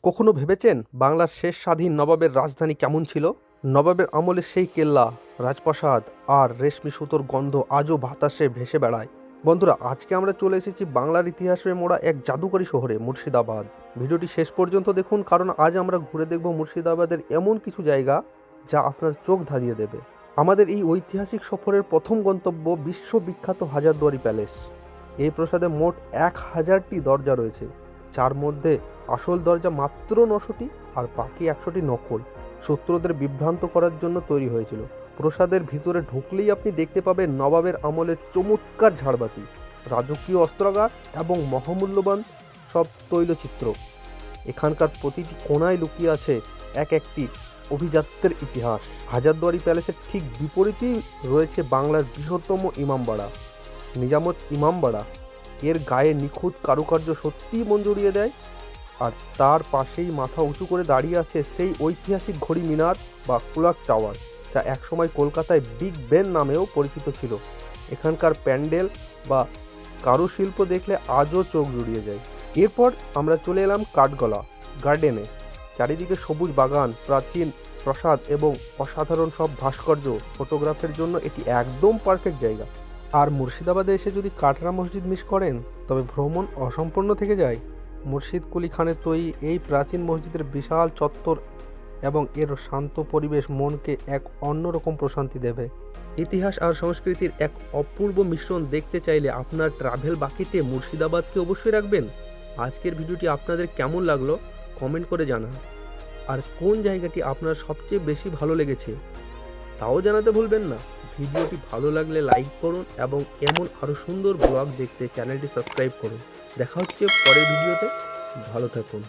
কখনো ভেবেছেন বাংলার শেষ স্বাধীন নবাবের রাজধানী কেমন ছিল? নবাবের আমলের সেই কেল্লা, রাজপ্রাসাদ আর রেশমি সুতোর গন্ধ আজও বাতাসে ভেসে বেড়ায়। বন্ধুরা, আজকে আমরা চলে এসেছি বাংলার ইতিহাসে মোড়া এক জাদুকরী শহরে মুর্শিদাবাদ। ভিডিওটি শেষ পর্যন্ত দেখুন, কারণ আজ আমরা ঘুরে দেখব মুর্শিদাবাদের এমন কিছু জায়গা যা আপনার চোখ ধাঁধিয়ে দেবে। আমাদের এই ঐতিহাসিক সফরের প্রথম গন্তব্য বিশ্ববিখ্যাত হাজারদুয়ারি প্যালেস। এই প্রাসাদে মোট 1000টি দরজা রয়েছে, যার মধ্যে আসল দরজা মাত্র 900টি আর বাকি 100টি নকল, শত্রুদের বিভ্রান্ত করার জন্য তৈরি হয়েছিল। প্রাসাদের ভিতরে ঢুকলেই আপনি দেখতে পাবেন নবাবের আমলের চমৎকার ঝাড়বাতি, রাজকীয় অস্ত্রাগার এবং মহামূল্যবান সব তৈলচিত্র। এখানকার প্রতিটি কোণায় লুকিয়ে আছে একটি অভিজাত্যের ইতিহাস। হাজারদুয়ারি প্যালেসের ঠিক বিপরীতেই রয়েছে বাংলার বৃহত্তম ইমামবাড়া, নিজামত ইমামবাড়া। এর গায়ে নিখুঁত কারুকার্য সত্যিই মন জুড়িয়ে দেয়। আর তার পাশেই মাথা উঁচু করে দাঁড়িয়ে আছে সেই ঐতিহাসিক ঘড়ি মিনার বা ক্লক টাওয়ার, যা একসময় কলকাতায় বিগ বেন নামেও পরিচিত ছিল। এখানকার প্যান্ডেল বা কারুশিল্প দেখলে আজও চোখ জুড়িয়ে যায়। এরপর আমরা চলে এলাম কাঠগোলা গার্ডেনে। চারিদিকে সবুজ বাগান, প্রাচীন প্রাসাদ এবং অসাধারণ সব ভাস্কর্য। ফটোগ্রাফের জন্য এটি একদম পারফেক্ট জায়গা। আর মুর্শিদাবাদে এসে যদি কাটরা মসজিদ মিস করেন, তবে ভ্রমণ অসম্পূর্ণ থেকে যায়। মুর্শিদ কুলি খানের তৈরি এই প্রাচীন মসজিদের বিশাল চত্বর এবং এর শান্ত পরিবেশ মনকে এক অন্যরকম প্রশান্তি দেবে। ইতিহাস আর সংস্কৃতির এক অপূর্ব মিশ্রণ দেখতে চাইলে আপনার ট্রাভেল বাকিতে মুর্শিদাবাদকে অবশ্যই রাখবেন। আজকের ভিডিওটি আপনাদের কেমন লাগলো কমেন্ট করে জানান। আর কোন জায়গাটি আপনার সবচেয়ে বেশি ভালো লেগেছে তাও জানাতে ভুলবেন না। ভিডিওটি ভালো লাগলে লাইক করুন এবং এমন আরও সুন্দর ব্লগ দেখতে চ্যানেলটি সাবস্ক্রাইব করুন। দেখা হচ্ছে পরের ভিডিওতে। ভালো থাকুন।